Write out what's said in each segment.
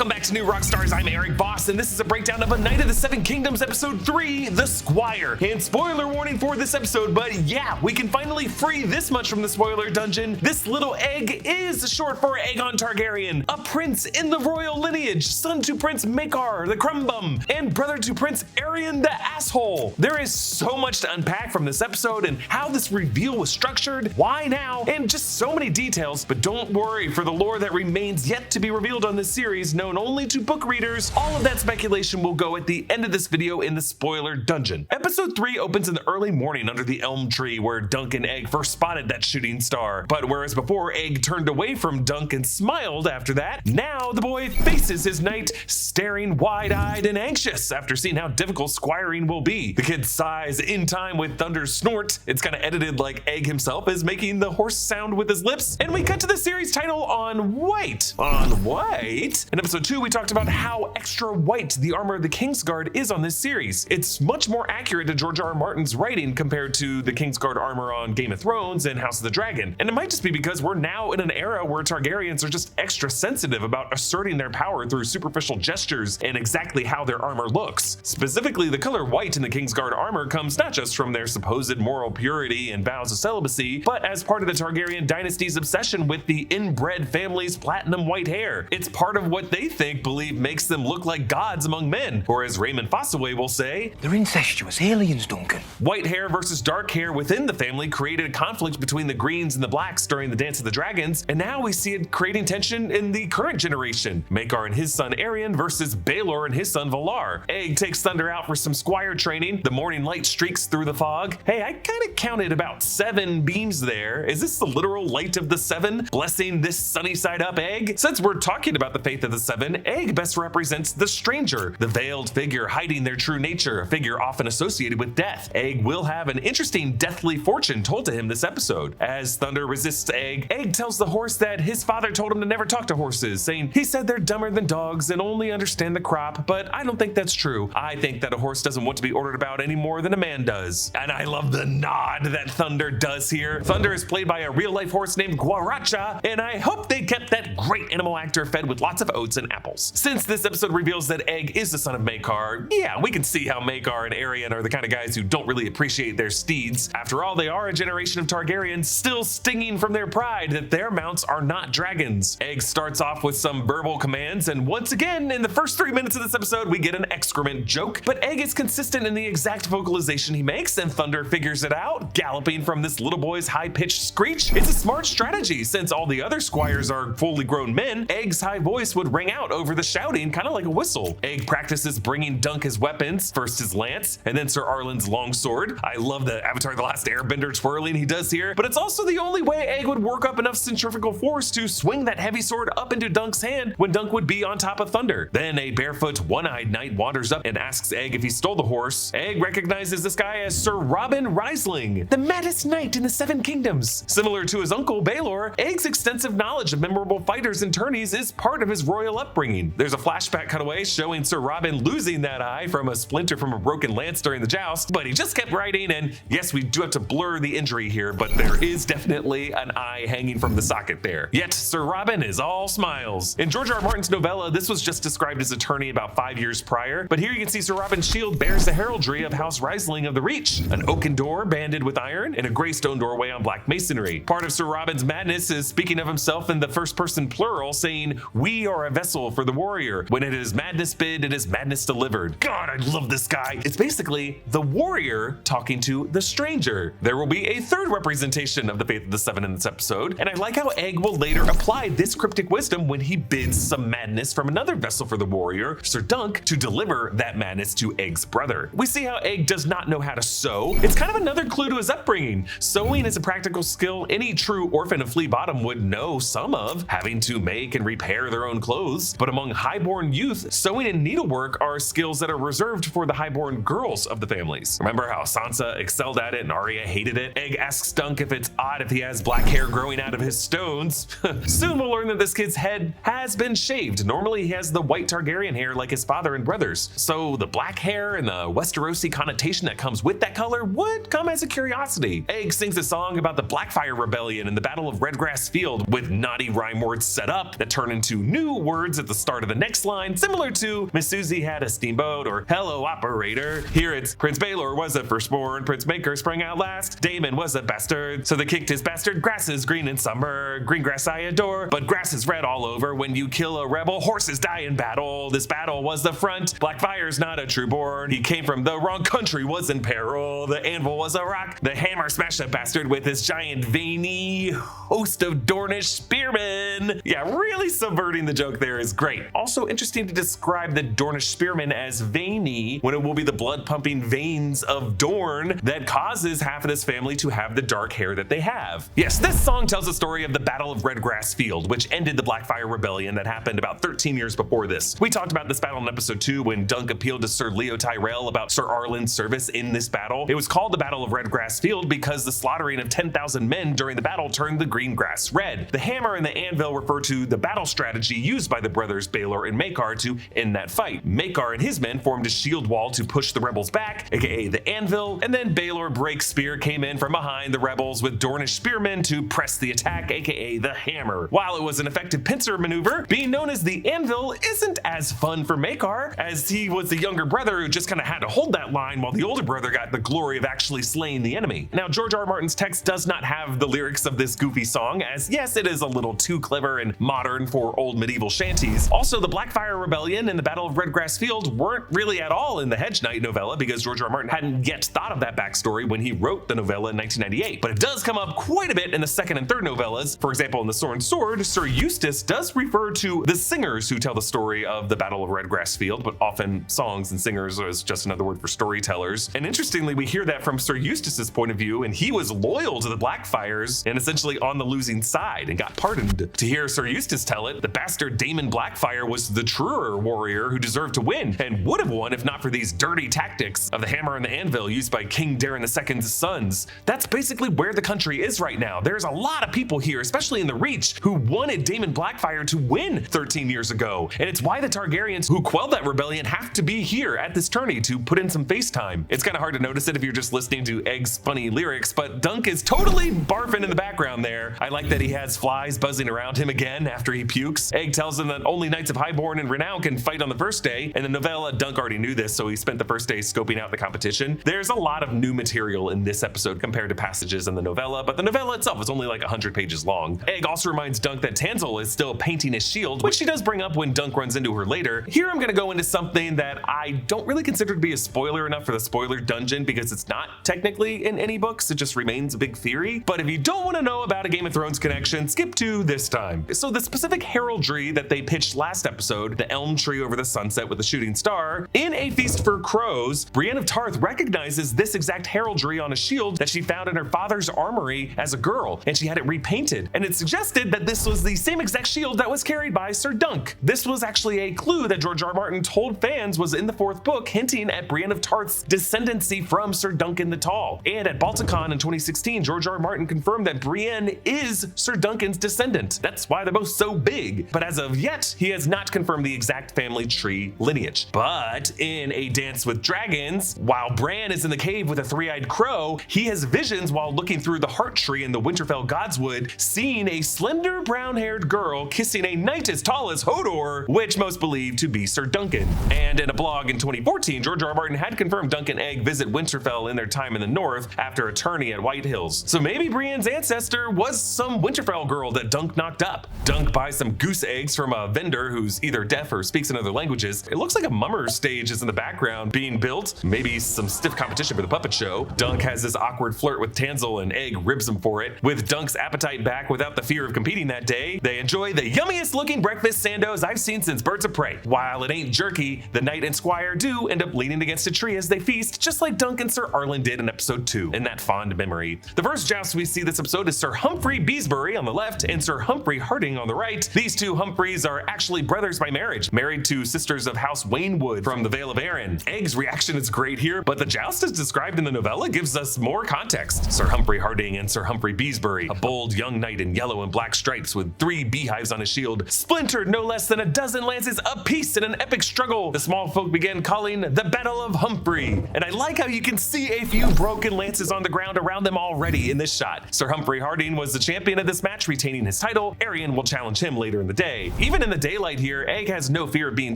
Welcome back to New Rockstars. I'm Erik Voss, and this is a breakdown of A Knight of the Seven Kingdoms Episode 3, The Squire. And spoiler warning for this episode, but yeah, we can finally free this much from the spoiler dungeon. This little egg is short for Aegon Targaryen, a prince in the royal lineage, son to Prince Maekar, the Crumbum, and brother to Prince Aerion, the Asshole. There is so much to unpack from this episode and how this reveal was structured, why now, and just so many details. But don't worry, for the lore that remains yet to be revealed on this series, known only to book readers, all of that speculation will go at the end of this video in the spoiler dungeon. Episode 3 opens in the early morning under the elm tree where Dunk and Egg first spotted that shooting star. But whereas before Egg turned away from Dunk and smiled after that, now the boy faces his knight staring wide-eyed and anxious after seeing how difficult squiring will be. The kid sighs in time with Thunder's snort. It's kind of edited like Egg himself is making the horse sound with his lips. And we cut to the series title On White. On White? In episode 2, we talked about how extra white the armor of the Kingsguard is on this series. It's much more accurate to George R.R. Martin's writing compared to the Kingsguard armor on Game of Thrones and House of the Dragon. And it might just be because we're now in an era where Targaryens are just extra sensitive about asserting their power through superficial gestures and exactly how their armor looks. Specifically, the color white in the Kingsguard armor comes not just from their supposed moral purity and vows of celibacy, but as part of the Targaryen dynasty's obsession with the inbred family's platinum white hair. It's part of what they believe makes them look like gods among men, or as Raymond Fossaway will say, they're incestuous aliens, Duncan. White hair versus dark hair within the family created a conflict between the greens and the blacks during the Dance of the Dragons, and now we see it creating tension in the current generation. Maekar and his son Aerion versus Baelor and his son Valar. Egg takes Thunder out for some Squire training. The morning light streaks through the fog. Hey, I kind of counted about 7 beams there. Is this the literal light of the 7 blessing this sunny side up Egg? Since we're talking about the faith of the 7, Egg best represents the stranger, the veiled figure hiding their true nature, a figure often associated with death. Egg will have an interesting deathly fortune told to him this episode. As Thunder resists Egg, Egg tells the horse that his father told him to never talk to horses, saying he said they're dumber than dogs and only understand the crop, but I don't think that's true. I think that a horse doesn't want to be ordered about any more than a man does. And I love the nod that Thunder does here. Thunder is played by a real-life horse named Guaracha, and I hope they kept that great animal actor fed with lots of oats and apples. Since this episode reveals that Egg is the son of Maekar, yeah, we can see how Maekar and Aerion are the kind of guys who don't really appreciate their steeds. After all, they are a generation of Targaryens still stinging from their pride that their mounts are not dragons. Egg starts off with some verbal commands, and once again, in the first 3 minutes of this episode, we get an excrement joke, but Egg is consistent in the exact vocalization he makes, and Thunder figures it out, galloping from this little boy's high-pitched screech. It's a smart strategy, since all the other squires are fully grown men. Egg's high voice would ring out over the shouting, kind of like a whistle. Egg practices bringing Dunk his weapons, first his lance, and then Sir Arlen's longsword. I love the Avatar: The Last Airbender twirling he does here, but it's also the only way Egg would work up enough centrifugal force to swing that heavy sword up into Dunk's hand when Dunk would be on top of Thunder. Then a barefoot, one-eyed knight wanders up and asks Egg if he stole the horse. Egg recognizes this guy as Sir Robyn Rysling, the maddest knight in the 7 kingdoms. Similar to his uncle Baelor, Egg's extensive knowledge of memorable fighters and tourneys is part of his royal upbringing. There's a flashback cutaway showing Sir Robyn losing that eye from a splinter from a broken lance during the joust, but he just kept writing, and yes, we do have to blur the injury here, but there is definitely an eye hanging from the socket there. Yet Sir Robyn is all smiles. In George R.R. Martin's novella, this was just described as a tourney about 5 years prior, but here you can see Sir Robyn's shield bears the heraldry of House Rysling of the Reach, an oaken door banded with iron, and a gray stone doorway on black masonry. Part of Sir Robyn's madness is speaking of himself in the first person plural, saying, "We are a vessel for the warrior. When it is madness bid, it is madness delivered." God, I love this guy. It's basically the warrior talking to the stranger. There will be a third representation of the faith of the 7 in this episode, and I like how Egg will later apply this cryptic wisdom when he bids some madness from another vessel for the warrior, Sir Dunk, to deliver that madness to Egg's brother. We see how Egg does not know how to sew. It's kind of another clue to his upbringing. Sewing is a practical skill any true orphan of Flea Bottom would know some of, having to make and repair their own clothes. But among highborn youth, sewing and needlework are skills that are reserved for the highborn girls of the families. Remember how Sansa excelled at it and Arya hated it? Egg asks Dunk if it's odd if he has black hair growing out of his stones. Soon we'll learn that this kid's head has been shaved. Normally he has the white Targaryen hair like his father and brothers. So the black hair and the Westerosi connotation that comes with that color would come as a curiosity. Egg sings a song about the Blackfire Rebellion and the Battle of Redgrass Field with naughty rhyme words set up that turn into new words at the the start of the next line, similar to Miss Susie had a steamboat or hello operator. Here it's Prince Baelor was a firstborn, Prince Maekar sprang out last, Denmon was a bastard, so they kicked his bastard. Grass is green in summer, green grass I adore, but grass is red all over. When you kill a rebel, horses die in battle. This battle was the front. Blackfire's not a trueborn. He came from the wrong country, was in peril. The anvil was a rock. The hammer smashed a bastard with his giant veiny host of Dornish spearmen. Yeah, really subverting the joke there is great. Also interesting to describe the Dornish spearmen as veiny when it will be the blood-pumping veins of Dorne that causes half of this family to have the dark hair that they have. Yes, this song tells the story of the Battle of Redgrass Field, which ended the Blackfire Rebellion that happened about 13 years before this. We talked about this battle in episode 2 when Dunk appealed to Sir Leo Tyrell about Sir Arlen's service in this battle. It was called the Battle of Redgrass Field because the slaughtering of 10,000 men during the battle turned the green grass red. The hammer and the anvil refer to the battle strategy used by the brothers Baelor and Maekar to end that fight. Maekar and his men formed a shield wall to push the rebels back, aka the anvil, and then Baelor Breakspear came in from behind the rebels with Dornish spearmen to press the attack, aka the hammer. While it was an effective pincer maneuver, being known as the anvil isn't as fun for Maekar, as he was the younger brother who just kind of had to hold that line while the older brother got the glory of actually slaying the enemy. Now, George R. R. Martin's text does not have the lyrics of this goofy song, as yes, it is a little too clever and modern for old medieval shanties. Also, the Blackfire Rebellion and the Battle of Redgrass Field weren't really at all in the Hedge Knight novella because George R. R. Martin hadn't yet thought of that backstory when he wrote the novella in 1998. But it does come up quite a bit in the second and third novellas. For example, in The Sword and Sword, Sir Eustace does refer to the singers who tell the story of the Battle of Redgrass Field, but often songs and singers is just another word for storytellers. And interestingly, we hear that from Sir Eustace's point of view, and he was loyal to the Blackfires and essentially on the losing side and got pardoned. To hear Sir Eustace tell it, the bastard Daemon Blackfire was the truer warrior who deserved to win and would have won if not for these dirty tactics of the hammer and the anvil used by King Daeron II's sons. That's basically where the country is right now. There's a lot of people here, especially in the Reach, who wanted Daemon Blackfire to win 13 years ago. And it's why the Targaryens who quelled that rebellion have to be here at this tourney to put in some face time. It's kind of hard to notice it if you're just listening to Egg's funny lyrics, but Dunk is totally barfing in the background there. I like that he has flies buzzing around him again after he pukes. Egg tells him that only Knights of Highborn and Renown can fight on the first day. In the novella, Dunk already knew this, so he spent the first day scoping out the competition. There's a lot of new material in this episode compared to passages in the novella, but the novella itself is only like 100 pages long. Egg also reminds Dunk that Tanzel is still painting his shield, which she does bring up when Dunk runs into her later. Here I'm gonna go into something that I don't really consider to be a spoiler enough for the spoiler dungeon because it's not technically in any books, it just remains a big theory. But if you don't want to know about a Game of Thrones connection, skip to this time. So the specific heraldry that they pitched last episode, the elm tree over the sunset with the shooting star, in A Feast for Crows, Brienne of Tarth recognizes this exact heraldry on a shield that she found in her father's armory as a girl, and she had it repainted. And it suggested that this was the same exact shield that was carried by Sir Dunk. This was actually a clue that George R. R. Martin told fans was in the fourth book, hinting at Brienne of Tarth's descendancy from Sir Duncan the Tall. And at Balticon in 2016, George R. R. Martin confirmed that Brienne is Sir Duncan's descendant. That's why they're both so big. But as of yet, he has not confirmed the exact family tree lineage. But in A Dance with Dragons, while Bran is in the cave with a three-eyed crow, he has visions while looking through the heart tree in the Winterfell Godswood, seeing a slender brown-haired girl kissing a knight as tall as Hodor, which most believe to be Sir Duncan. And in a blog in 2014, George R. R. Martin had confirmed Dunk and Egg visit Winterfell in their time in the north after a tourney at White Hills. So maybe Brienne's ancestor was some Winterfell girl that Dunk knocked up. Dunk buys some goose eggs from a vendor who's either deaf or speaks in other languages. It looks like a mummer stage is in the background being built, maybe some stiff competition for the puppet show. Dunk has this awkward flirt with Tanzel and Egg ribs him for it. With Dunk's appetite back without the fear of competing that day, they enjoy the yummiest looking breakfast Sandos I've seen since Birds of Prey. While it ain't jerky, the knight and Squire do end up leaning against a tree as they feast, just like Dunk and Sir Arlen did in episode 2, in that fond memory. The first joust we see this episode is Sir Humphrey Beesbury on the left and Sir Humphrey Harding on the right. These two Humphreys are actually brothers by marriage, married to sisters of House Waynwood from the Vale of Arryn. Egg's reaction is great here, but the joust as described in the novella gives us more context. Sir Humphrey Harding and Sir Humphrey Beesbury, a bold young knight in yellow and black stripes with 3 beehives on his shield, splintered no less than a dozen lances apiece in an epic struggle the small folk began calling the Battle of Humphrey. And I like how you can see a few broken lances on the ground around them already in this shot. Sir Humphrey Harding was the champion of this match, retaining his title. Aerion will challenge him later in the day. Even in the daylight here, Aeg has no fear of being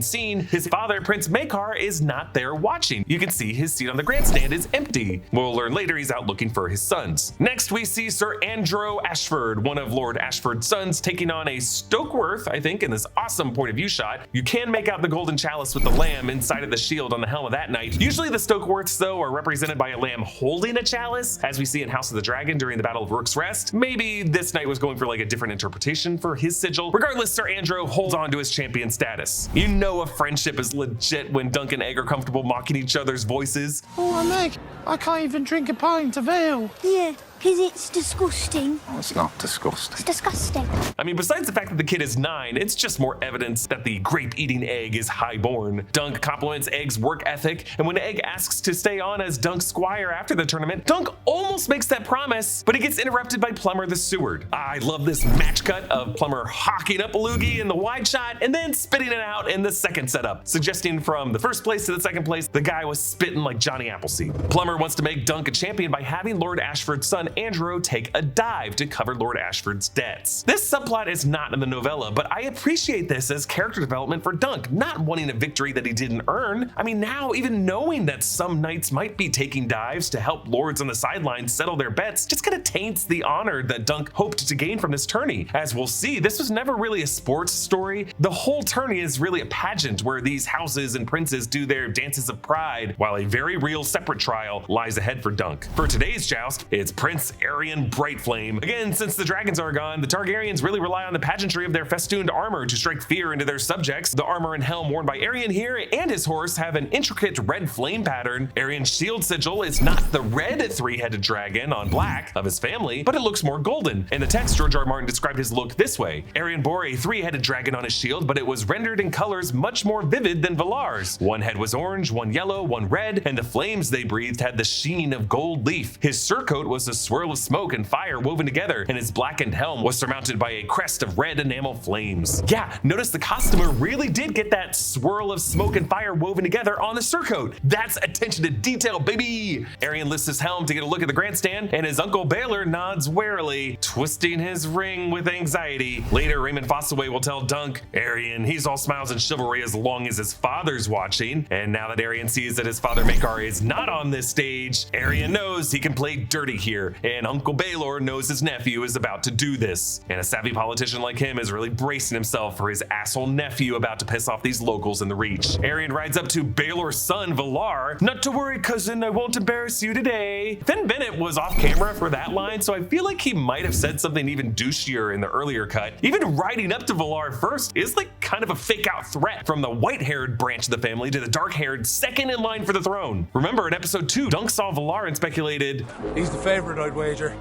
seen. His father, Prince Maekar, is not there watching. You can see his seat on the grandstand is empty. We'll learn later he's out looking for his sons. Next, we see Sir Andrew Ashford, one of Lord Ashford's sons, taking on a Stokeworth, I think, in this awesome point of view shot. You can make out the golden chalice with the lamb inside of the shield on the helm of that knight. Usually the Stokeworths, though, are represented by a lamb holding a chalice, as we see in House of the Dragon during the Battle of Rook's Rest. Maybe this knight was going for like a different interpretation for his sigil. Regardless, Sir Andrew holds on to his champion status. You know a friendship is legit when Dunk and Aeg are comfortable mocking each other's voices. Oh, Meg, I can't even drink a pint of ale. Yeah, because it's disgusting. Oh, it's not disgusting. It's disgusting. I mean, besides the fact that the kid is 9, it's just more evidence that the grape-eating Aeg is highborn. Dunk compliments Aeg's work ethic, and when Aeg asks to stay on as Dunk's squire after the tournament, Dunk almost makes that promise, but he gets interrupted by Plumber the Seward. I love this match cut of Plumber hawking up a loogie in the wide shot and then spitting it out in the second setup, suggesting from the first place to the second place, the guy was spitting like Johnny Appleseed. Plumber wants to make Dunk a champion by having Lord Ashford's son Andrew take a dive to cover Lord Ashford's debts. This subplot is not in the novella, but I appreciate this as character development for Dunk, not wanting a victory that he didn't earn. I mean, now even knowing that some knights might be taking dives to help lords on the sidelines settle their bets just kind of taints the honor that Dunk hoped to gain from this tourney. As we'll see, this was never really a sports story. The whole tourney is really a pageant where these houses and princes do their dances of pride, while a very real separate trial lies ahead for Dunk. For today's joust, it's Prince Aegon Brightflame. Again, since the dragons are gone, the Targaryens really rely on the pageantry of their festooned armor to strike fear into their subjects. The armor and helm worn by Aerion here and his horse have an intricate red flame pattern. Aerion's shield sigil is not the red three-headed dragon on black of his family, but it looks more golden. In the text, George R. R. Martin described his look this way. Aerion bore a three-headed dragon on his shield, but it was rendered in colors much more vivid than Valar's. One head was orange, one yellow, one red, and the flames they breathed had the sheen of gold leaf. His surcoat was a swirl of smoke and fire woven together, and his blackened helm was surmounted by a crest of red enamel flames. Yeah, notice the costumer really did get that swirl of smoke and fire woven together on the surcoat. That's attention to detail, baby! Aerion lifts his helm to get a look at the grandstand, and his uncle Baelor nods warily, twisting his ring with anxiety. Later, Raymond Fossaway will tell Dunk, Aerion, he's all smiles and chivalry as long as his father's watching. And now that Aerion sees that his father Maekar is not on this stage, Aerion knows he can play dirty here, and Uncle Baelor knows his nephew is about to do this. And a savvy politician like him is really bracing himself for his asshole nephew about to piss off these locals in the Reach. Aerion rides up to Baelor's son, Valar. Not to worry, cousin, I won't embarrass you today. Finn Bennett was off camera for that line, so I feel like he might have said something even douchier in the earlier cut. Even riding up to Valar first is like kind of a fake out threat from the white-haired branch of the family to the dark-haired second in line for the throne. Remember, in episode 2, Dunk saw Valar and speculated, He's the favorite, I'd wager.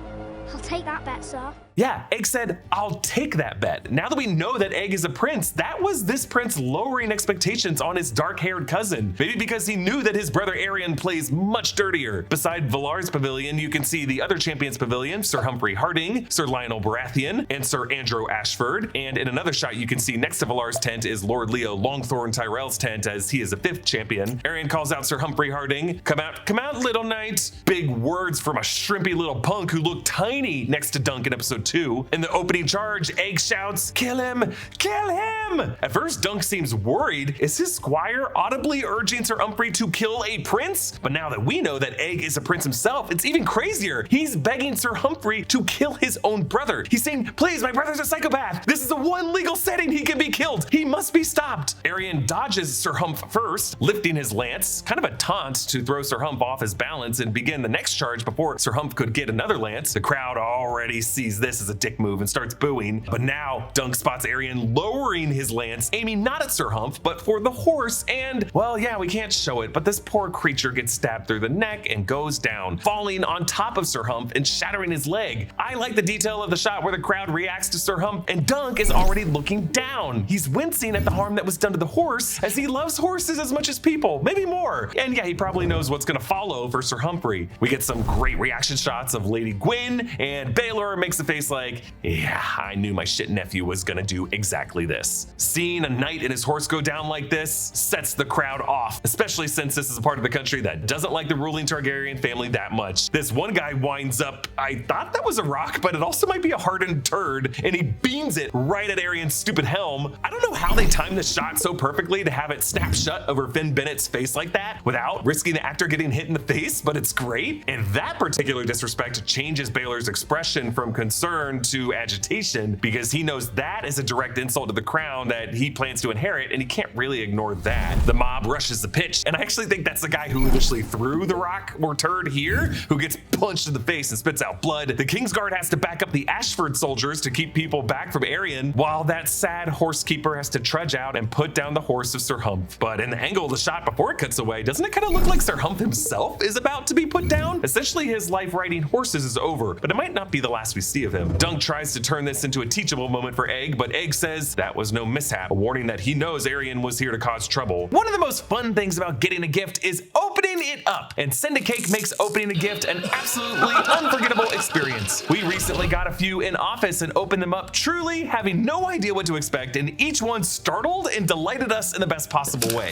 I'll take that bet, sir. yeah, Aeg said, I'll take that bet. Now that we know that Aeg is a prince, that was this prince lowering expectations on his dark-haired cousin. Maybe because he knew that his brother Aerion plays much dirtier. Beside Valar's pavilion, you can see the other champions pavilion, Sir Humphrey Harding, Sir Lionel Baratheon, and Sir Andrew Ashford. And in another shot you can see next to Valar's tent is Lord Leo Longthorn Tyrell's tent, as he is a 5th champion. Aerion calls out Sir Humphrey Harding, come out, little knight. Big words from a shrimpy little punk who looked tiny next to Dunk in episode 2. In the opening charge, Aeg shouts, kill him, kill him! At first, Dunk seems worried. Is his squire audibly urging Sir Humphrey to kill a prince? But now that we know that Aeg is a prince himself, it's even crazier. He's begging Sir Humphrey to kill his own brother. He's saying, please, my brother's a psychopath. This is the one legal setting he can be killed. He must be stopped. Aerion dodges Sir Humph first, lifting his lance, kind of a taunt to throw Sir Humph off his balance and begin the next charge before Sir Humph could get another lance. The crowd already sees this as a dick move and starts booing. But now Dunk spots Aerion lowering his lance, aiming not at Sir Humph, but for the horse. And, well, yeah, we can't show it, but this poor creature gets stabbed through the neck and goes down, falling on top of Sir Humph and shattering his leg. I like the detail of the shot where the crowd reacts to Sir Humph and Dunk is already looking down. He's wincing at the harm that was done to the horse, as he loves horses as much as people, maybe more. And yeah, he probably knows what's gonna follow for Sir Humphrey. We get some great reaction shots of Lady Gwyn, and Baelor makes a face face like, yeah, I knew my shit nephew was gonna do exactly this. Seeing a knight and his horse go down like this sets the crowd off, especially since this is a part of the country that doesn't like the ruling Targaryen family that much. This one guy winds up, I thought that was a rock, but it also might be a hardened turd, and he beams it right at Aerion's stupid helm. I don't know how they timed the shot so perfectly to have it snap shut over Finn Bennett's face like that without risking the actor getting hit in the face, but it's great. And that particular disrespect changes Baelor's expression from concern to agitation, because he knows that is a direct insult to the crown that he plans to inherit, and he can't really ignore that. The mob rushes the pitch, and I actually think that's the guy who initially threw the rock or turd here, who gets punched in the face and spits out blood. The Kingsguard has to back up the Ashford soldiers to keep people back from Aerion, while that sad horsekeeper has to trudge out and put down the horse of Sir Humph. But in the angle of the shot before it cuts away, doesn't it kind of look like Sir Humph himself is about to be put down? Essentially, his life riding horses is over, but it might not be the last we see of him. Dunk tries to turn this into a teachable moment for Egg, but Egg says that was no mishap, a warning that he knows Aerion was here to cause trouble. One of the most fun things about getting a gift is opening it up, and Send a Cake makes opening a gift an absolutely unforgettable experience. We recently got a few in office and opened them up, truly having no idea what to expect, and each one startled and delighted us in the best possible way.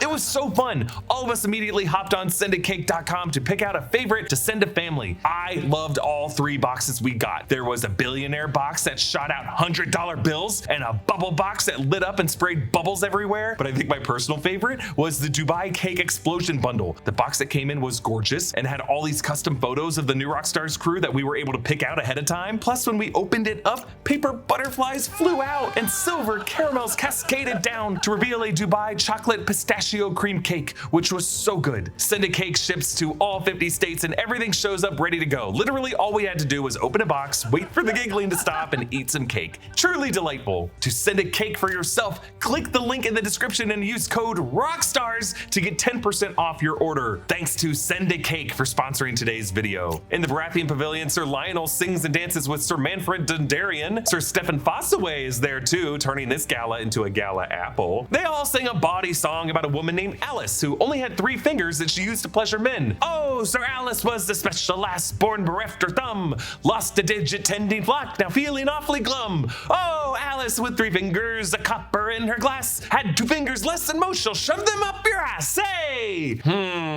It was so fun. All of us immediately hopped on sendacake.com to pick out a favorite to send to family. I loved all 3 boxes we got. There was a billionaire box that shot out $100 bills and a bubble box that lit up and sprayed bubbles everywhere. But I think my personal favorite was the Dubai Cake Explosion bundle. The box that came in was gorgeous and had all these custom photos of the new Rockstars crew that we were able to pick out ahead of time. Plus, when we opened it up, paper butterflies flew out and silver caramels cascaded down to reveal a Dubai chocolate pistachio cream cake, which was so good. Send a Cake ships to all 50 states and everything shows up ready to go. Literally all we had to do was open a box, wait for the giggling to stop, and eat some cake. Truly delightful. To send a cake for yourself, click the link in the description and use code ROCKSTARS to get 10% off your order. Thanks to Send a Cake for sponsoring today's video. In the Baratheon Pavilion, Sir Lionel sings and dances with Sir Manfred Dondarrion. Sir Stefan Fossaway is there too, turning this gala into a gala apple. They all sing a bawdy song about a woman named Alice who only had 3 fingers that she used to pleasure men. Oh, Sir Alice was the special lass, born bereft her thumb, lost a digit tending flock, now feeling awfully glum. Oh, Alice with 3 fingers, a copper in her glass, had 2 fingers less than most, she'll shove them up your ass. Hey!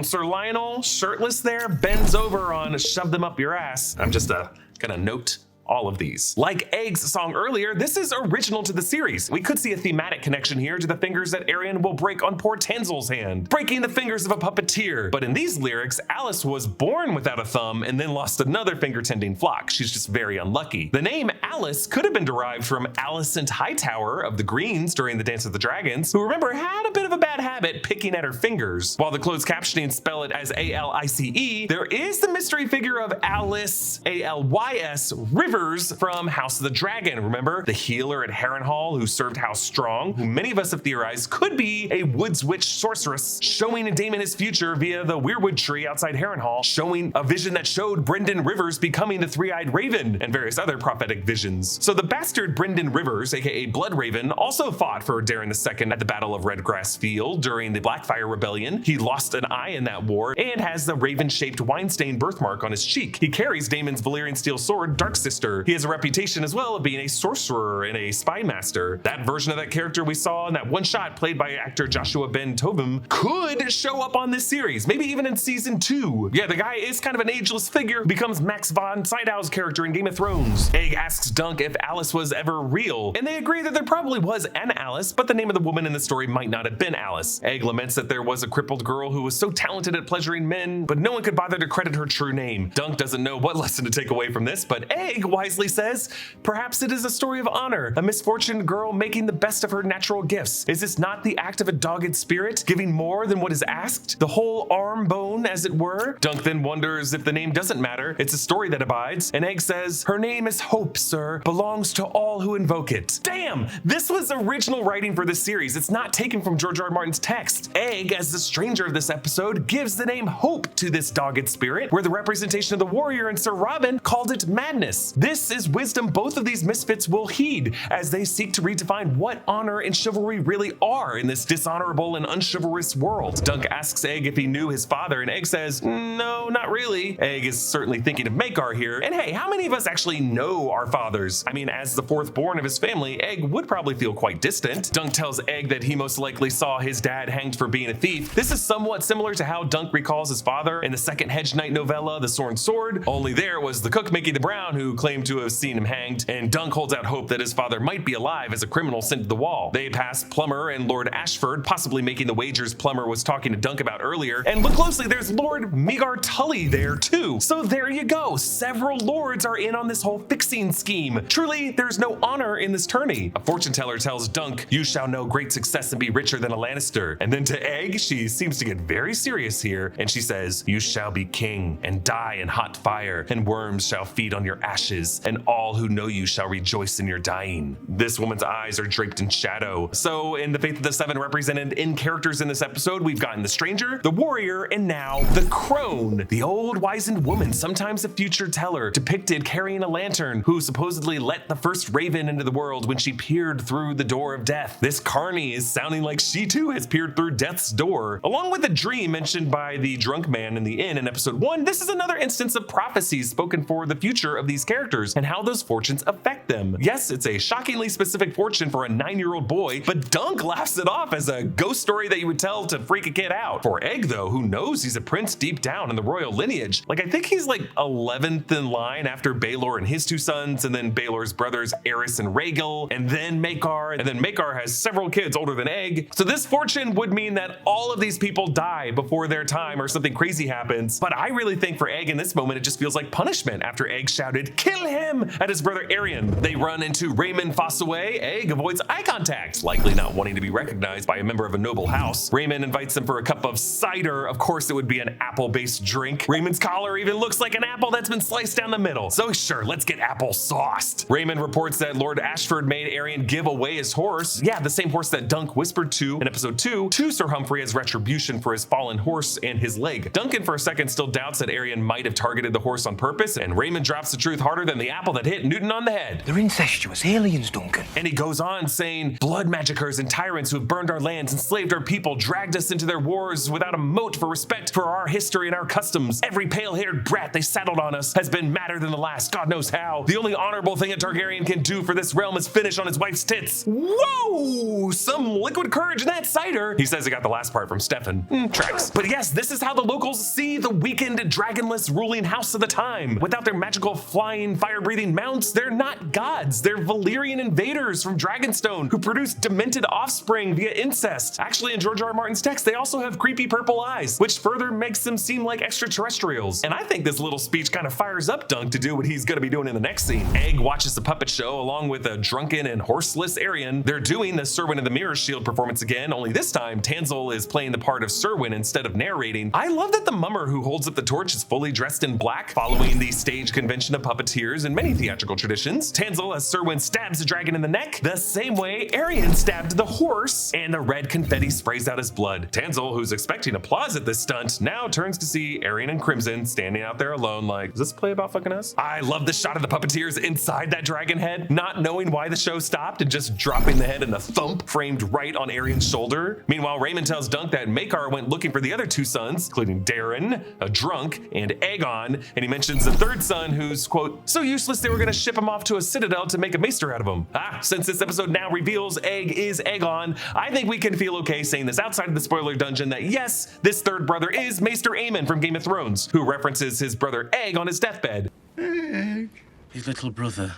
Sir Lionel, shirtless there, bends over on shove them up your ass. I'm just gonna note all of these. Like Egg's song earlier, this is original to the series. We could see a thematic connection here to the fingers that Aerion will break on poor Tanzel's hand, breaking the fingers of a puppeteer. But in these lyrics, Alice was born without a thumb and then lost another finger-tending flock. She's just very unlucky. The name Alice could have been derived from Alicent Hightower of the Greens during the Dance of the Dragons, who remember had a bit of a bad habit picking at her fingers. While the closed captioning spell it as A-L-I-C-E, there is the mystery figure of Alice, A-L-Y-S, Rivers from House of the Dragon. Remember? The healer at Harrenhal who served House Strong, who many of us have theorized could be a Woods Witch sorceress, showing Daemon his future via the Weirwood tree outside Harrenhal, showing a vision that showed Brynden Rivers becoming the 3-eyed Raven, and various other prophetic visions. So the bastard Brynden Rivers, aka Blood Raven, also fought for Darren II at the Battle of Redgrass Field during the Blackfire Rebellion. He lost an eye in that war and has the raven-shaped wine-stained birthmark on his cheek. He carries Daemon's Valyrian steel sword, Dark Sister. He has a reputation as well of being a sorcerer and a spy master. That version of that character we saw in that one shot played by actor Joshua Ben Tovim could show up on this series, maybe even in season 2. Yeah, the guy is kind of an ageless figure who becomes Max von Sydow's character in Game of Thrones. Egg asks Dunk if Alice was ever real, and they agree that there probably was an Alice, but the name of the woman in the story might not have been Alice. Egg laments that there was a crippled girl who was so talented at pleasuring men, but no one could bother to credit her true name. Dunk doesn't know what lesson to take away from this, but Egg wisely says, perhaps it is a story of honor, a misfortuned girl making the best of her natural gifts. Is this not the act of a dogged spirit, giving more than what is asked? The whole arm bone, as it were? Dunk then wonders if the name doesn't matter, it's a story that abides, and Egg says, her name is Hope, sir, belongs to all who invoke it. Damn, this was original writing for this series. It's not taken from George R. R. Martin's text. Egg, as the stranger of this episode, gives the name Hope to this dogged spirit, where the representation of the warrior and Sir Robyn called it madness. This is wisdom both of these misfits will heed as they seek to redefine what honor and chivalry really are in this dishonorable and unchivalrous world. Dunk asks Egg if he knew his father, and Egg says, no, not really. Egg is certainly thinking of Maekar here, and hey, how many of us actually know our fathers? I mean, as the fourth born of his family, Egg would probably feel quite distant. Dunk tells Egg that he most likely saw his dad hanged for being a thief. This is somewhat similar to how Dunk recalls his father in the second Hedge Knight novella, The Sworn Sword, only there was the cook making the brown who claimed to have seen him hanged, and Dunk holds out hope that his father might be alive as a criminal sent to the wall. They pass Plumber and Lord Ashford, possibly making the wagers Plumber was talking to Dunk about earlier, and look closely, there's Lord Maekar Tully there too. So there you go, several lords are in on this whole fixing scheme. Truly, there's no honor in this tourney. A fortune teller tells Dunk, you shall know great success and be richer than a Lannister. And then to Egg, she seems to get very serious here, and she says, you shall be king and die in hot fire, and worms shall feed on your ashes, and all who know you shall rejoice in your dying. This woman's eyes are draped in shadow. So in the Faith of the Seven represented in characters in this episode, we've gotten the Stranger, the Warrior, and now the Crone, the old wizened woman, sometimes a future teller, depicted carrying a lantern, who supposedly let the first raven into the world when she peered through the door of death. This Carney is sounding like she too has peered through death's door. Along with the dream mentioned by the drunk man in the inn in episode 1, this is another instance of prophecies spoken for the future of these characters and how those fortunes affect them. Yes, it's a shockingly specific fortune for a 9-year-old boy, but Dunk laughs it off as a ghost story that you would tell to freak a kid out. For Egg though, who knows he's a prince deep down in the royal lineage, like I think he's like 11th in line after Baelor and his two sons, and then Baelor's brothers Aerys and Rhaegal, and then Maekar, and then Maekar has several kids older than Egg. So this fortune would mean that all of these people die before their time or something crazy happens. But I really think for Egg in this moment, it just feels like punishment after Egg shouted, kill him, at his brother Aerion. They run into Raymond Fossaway. Egg avoids eye contact, likely not wanting to be recognized by a member of a noble house. Raymond invites them for a cup of cider. Of course, it would be an apple-based drink. Raymond's collar even looks like an apple that's been sliced down the middle. So sure, let's get apple sauced. Raymond reports that Lord Ashford made Aerion give away his horse. Yeah, the same horse that Dunk whispered to in episode 2 to Sir Humphrey as retribution for his fallen horse and his leg. Duncan for a second still doubts that Aerion might have targeted the horse on purpose, and Raymond drops the truth harder than the apple that hit Newton on the head. They're incestuous aliens, Duncan. And he goes on saying, blood magicers and tyrants who have burned our lands, enslaved our people, dragged us into their wars without a mote for respect for our history and our customs. Every pale-haired brat they saddled on us has been madder than the last, God knows how. The only honorable thing a Targaryen can do for this realm is finish on his wife's tits. Whoa! Some liquid courage in that cider. He says he got the last part from Stefan. Tracks. But yes, this is how the locals see the weakened, dragonless ruling house of the time. Without their magical, flying, fire-breathing mounts, they're not gods. They're Valyrian invaders from Dragonstone who produce demented offspring via incest. Actually, in George R. Martin's text, they also have creepy purple eyes, which further makes them seem like extraterrestrials. And I think this little speech kind of fires up Dunk to do what he's gonna be doing in the next scene. Egg watches the puppet show along with a drunken and horseless Aerion. They're doing the Serwyn of the Mirror Shield performance again, only this time Tanzil is playing the part of Serwyn instead of narrating. I love that the mummer who holds up the torch is fully dressed in black, following the stage convention of puppeteers in many theatrical traditions. Tanzil as Serwyn stabs the dragon in the neck, the same way Aerion stabbed the horse, and the red confetti sprays out his blood. Tanzil, who's expecting applause at this stunt, now turns to see Aerion and Crimson standing out there alone like, is this play about fucking us? I love the shot of the puppeteers inside that dragon head, not knowing why the show stopped and just dropping the head in a thump framed right on Arion's shoulder. Meanwhile, Raymond tells Dunk that Maekar went looking for the other two sons, including Darren, a drunk, and Aegon, and he mentions the third son who's, quote, so useless they were gonna ship him off to a citadel to make a maester out of him. Since this episode now reveals Egg is Aegon, I think we can feel okay saying this outside of the spoiler dungeon that yes, this third brother is Maester Aemon from Game of Thrones, who references his brother Egg on his deathbed. Egg. His little brother.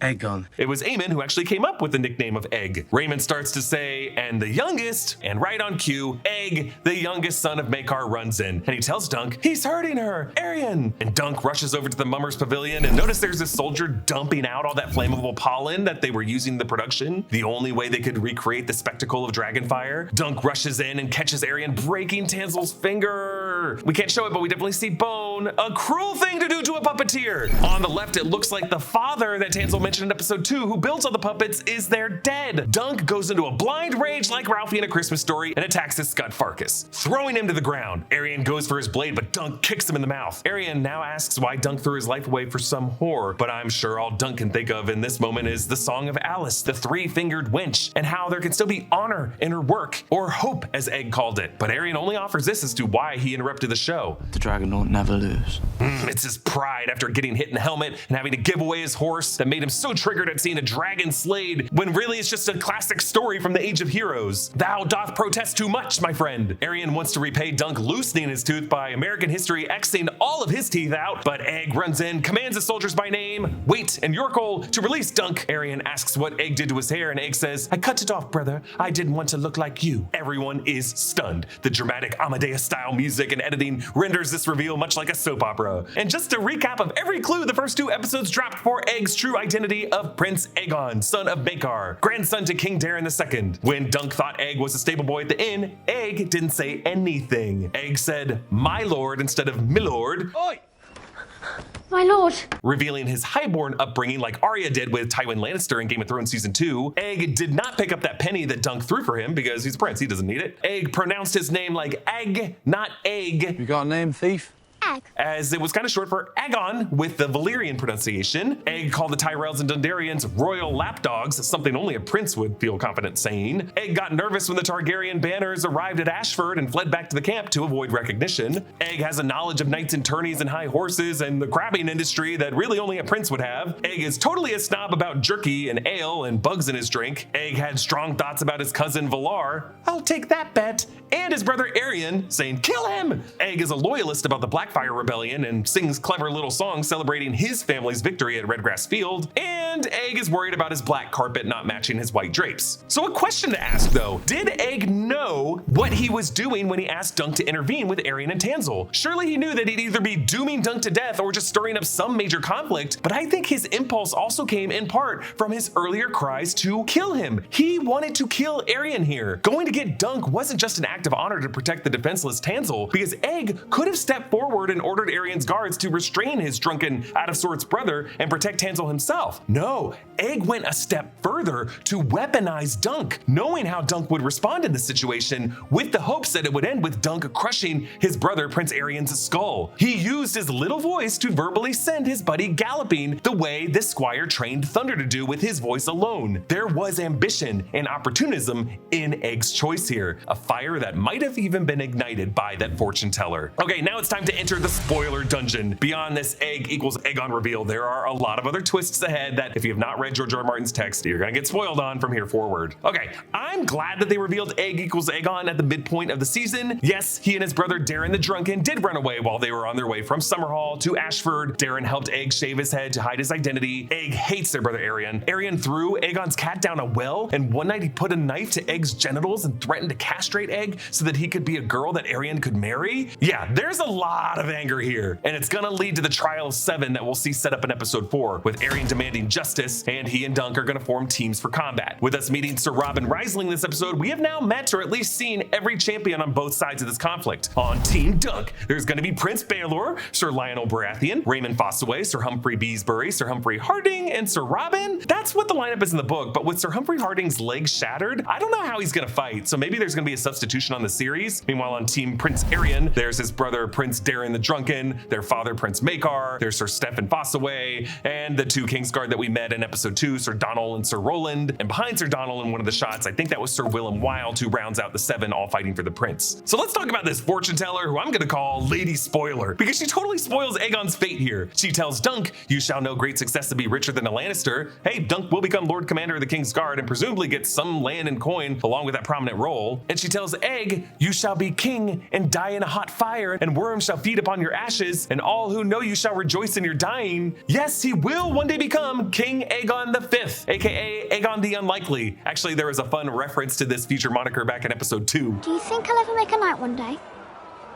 Aegon. It was Aemon who actually came up with the nickname of Egg. Raymond starts to say, and the youngest, and right on cue, Egg, the youngest son of Maekar, runs in, and he tells Dunk, he's hurting her, Aerion. And Dunk rushes over to the mummer's pavilion, and notice there's a soldier dumping out all that flammable pollen that they were using in the production, the only way they could recreate the spectacle of dragonfire. Dunk rushes in and catches Aerion breaking Tanzil's finger. We can't show it, but we definitely see bone. A cruel thing to do to a puppeteer. On the left, it looks like the father that Tanzil mentioned mentioned in episode 2 who builds all the puppets is their dead. Dunk goes into a blind rage like Ralphie in A Christmas Story and attacks his Scud Farkas, throwing him to the ground. Aerion goes for his blade, but Dunk kicks him in the mouth. Aerion now asks why Dunk threw his life away for some whore, but I'm sure all Dunk can think of in this moment is the Song of Alice, the three-fingered wench, and how there can still be honor in her work, or hope as Egg called it. But Aerion only offers this as to why he interrupted the show. The dragon don't never lose. It's his pride after getting hit in the helmet and having to give away his horse that made him so triggered at seeing a dragon slayed, when really it's just a classic story from the Age of Heroes. Thou doth protest too much, my friend. Aerion wants to repay Dunk loosening his tooth by American history Xing all of his teeth out, but Egg runs in, commands the soldiers by name, Wait and Yorkle, to release Dunk. Aerion asks what Egg did to his hair, and Egg says, I cut it off, brother. I didn't want to look like you. Everyone is stunned. The dramatic Amadeus-style music and editing renders this reveal much like a soap opera. And just a recap of every clue, the first 2 episodes dropped for Egg's true identity of Prince Aegon, son of Maekar, grandson to King Daeron II. When Dunk thought Egg was a stable boy at the inn, Egg didn't say anything. Egg said, my lord instead of milord. Oi! My lord. Revealing his highborn upbringing like Arya did with Tywin Lannister in Game of Thrones Season 2. Egg did not pick up that penny that Dunk threw for him because he's a prince, he doesn't need it. Egg pronounced his name like Egg, not Egg. You got a name, thief? Egg. As it was kind of short for Aegon with the Valyrian pronunciation. Egg called the Tyrells and Dundarians royal lapdogs, something only a prince would feel confident saying. Egg got nervous when the Targaryen banners arrived at Ashford and fled back to the camp to avoid recognition. Egg has a knowledge of knights and tourneys and high horses and the crabbing industry that really only a prince would have. Egg is totally a snob about jerky and ale and bugs in his drink. Egg had strong thoughts about his cousin Valar. I'll take that bet. And his brother Aerion, saying, kill him! Egg is a loyalist about the Blackfire Rebellion and sings clever little songs celebrating his family's victory at Redgrass Field. And Egg is worried about his black carpet not matching his white drapes. So a question to ask though, did Egg know what he was doing when he asked Dunk to intervene with Aerion and Tanzel? Surely he knew that he'd either be dooming Dunk to death or just stirring up some major conflict, but I think his impulse also came in part from his earlier cries to kill him. He wanted to kill Aerion here. Going to get Dunk wasn't just an act of honor to protect the defenseless Tanzel, because Egg could have stepped forward and ordered Aerion's guards to restrain his drunken, out-of-sorts brother and protect Tanzel himself. No, Egg went a step further to weaponize Dunk, knowing how Dunk would respond in this situation, with the hopes that it would end with Dunk crushing his brother Prince Aerion's skull. He used his little voice to verbally send his buddy galloping the way this Squire trained Thunder to do with his voice alone. There was ambition and opportunism in Egg's choice here, a fire that might have even been ignited by that fortune teller. Okay, now it's time to enter the spoiler dungeon. Beyond this Egg equals Aegon reveal, there are a lot of other twists ahead that if you have not read George R. R. Martin's text, you're gonna get spoiled on from here forward. Okay, I'm glad that they revealed Egg equals Aegon at the midpoint of the season. Yes, he and his brother Daeron the Drunken did run away while they were on their way from Summerhall to Ashford. Daeron helped Egg shave his head to hide his identity. Egg hates their brother Aerion. Aerion threw Aegon's cat down a well, and one night he put a knife to Egg's genitals and threatened to castrate Egg so that he could be a girl that Aerion could marry. Yeah, there's a lot of anger here, and it's gonna lead to the trial of 7 that we'll see set up in episode 4, with Aerion demanding justice, and he and Dunk are gonna form teams for combat. With us meeting Sir Robyn Risling this episode, we have now met or at least seen every champion on both sides of this conflict. On Team Dunk, there's gonna be Prince Baelor, Sir Lionel Baratheon, Raymond Fossaway, Sir Humphrey Beesbury, Sir Humphrey Harding, and Sir Robyn. That's what the lineup is in the book, but with Sir Humphrey Harding's leg shattered, I don't know how he's gonna fight, so maybe there's gonna be a substitution on the series. Meanwhile, on Team Prince Aerion, there's his brother Prince Daeron the Drunken, their father Prince Maekar, there's Sir Stefan Fossaway, and the 2 Kingsguard that we met in episode 2, Sir Donal and Sir Roland. And behind Sir Donal in one of the shots, I think that was Sir Willem Wild, who rounds out the 7 all fighting for the prince. So let's talk about this fortune teller, who I'm gonna call Lady Spoiler, because she totally spoils Aegon's fate here. She tells Dunk, you shall know great success to be richer than a Lannister. Hey, Dunk will become Lord Commander of the King's Guard and presumably get some land and coin along with that prominent role. And she tells Egg, you shall be king and die in a hot fire, and worms shall feed upon your ashes, and all who know you shall rejoice in your dying. Yes, he will one day become King Aegon V, aka Aegon the Unlikely. Actually, there was a fun reference to this future moniker back in episode 2. Do you think I'll ever make a knight one day?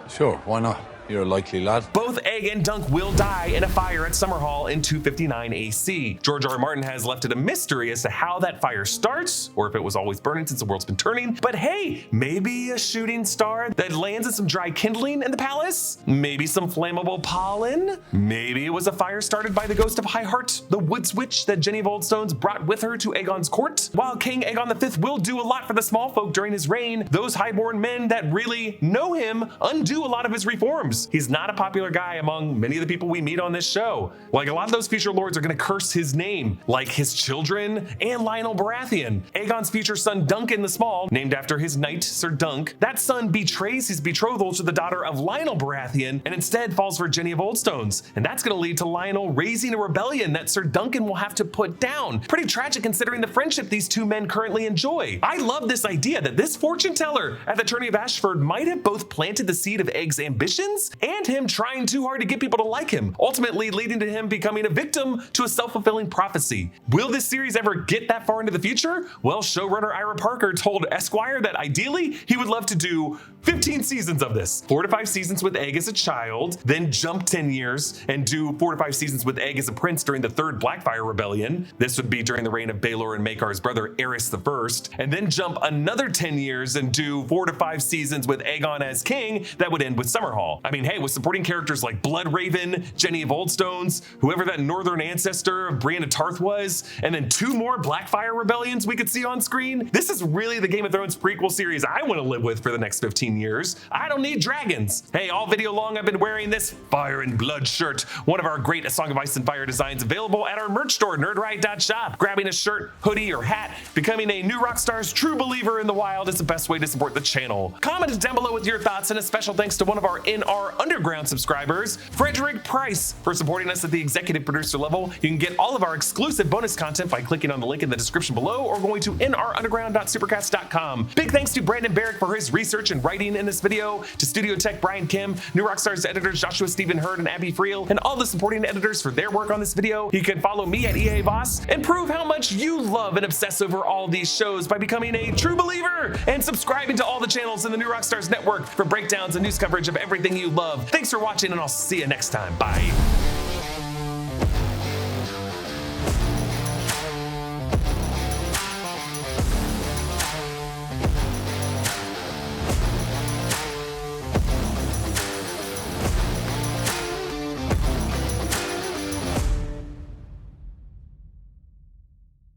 Sure, why not? You're a likely lad. Both Egg and Dunk will die in a fire at Summerhall in 259 AC. George R. R. Martin has left it a mystery as to how that fire starts, or if it was always burning since the world's been turning. But hey, maybe a shooting star that lands in some dry kindling in the palace? Maybe some flammable pollen? Maybe it was a fire started by the ghost of Highheart, the woods witch that Jenny of Oldstones brought with her to Aegon's court. While King Aegon V will do a lot for the small folk during his reign, those highborn men that really know him undo a lot of his reforms. He's not a popular guy among many of the people we meet on this show. Like, a lot of those future lords are going to curse his name, like his children and Lionel Baratheon. Aegon's future son Duncan the Small, named after his knight Sir Dunk, that son betrays his betrothal to the daughter of Lionel Baratheon and instead falls for Jenny of Oldstones. And that's going to lead to Lionel raising a rebellion that Sir Duncan will have to put down. Pretty tragic considering the friendship these two men currently enjoy. I love this idea that this fortune teller at the tourney of Ashford might have both planted the seed of Egg's ambitions and him trying too hard to get people to like him, ultimately leading to him becoming a victim to a self-fulfilling prophecy. Will this series ever get that far into the future? Well, showrunner Ira Parker told Esquire that ideally he would love to do 15 seasons of this. 4 to 5 seasons with Egg as a child, then jump 10 years and do 4 to 5 seasons with Egg as a prince during the Third Blackfire Rebellion. This would be during the reign of Baelor and Maekar's brother Aerys I, and then jump another 10 years and do 4 to 5 seasons with Aegon as king that would end with Summerhall. I mean, hey, with supporting characters like Bloodraven, Jenny of Oldstones, whoever that northern ancestor of Brienne of Tarth was, and then 2 more Blackfire rebellions we could see on screen. This is really the Game of Thrones prequel series I want to live with for the next 15 years. I don't need dragons. Hey, all video long I've been wearing this Fire and Blood shirt, one of our great A Song of Ice and Fire designs available at our merch store, nerdriot.shop. Grabbing a shirt, hoodie, or hat, becoming a new Rockstars true believer in the wild is the best way to support the channel. Comment down below with your thoughts, and a special thanks to one of our NR Underground subscribers, Frederick Price, for supporting us at the executive producer level. You can get all of our exclusive bonus content by clicking on the link in the description below or going to nrunderground.supercast.com. Big thanks to Brandon Barrick for his research and writing in this video, to Studio Tech Brian Kim, New Rockstars editors Joshua Stephen Hurd and Abby Friel, and all the supporting editors for their work on this video. You can follow me at EA Voss and prove how much you love and obsess over all these shows by becoming a true believer and subscribing to all the channels in the New Rockstars network for breakdowns and news coverage of everything you love. Thanks for watching, and I'll see you next time. Bye.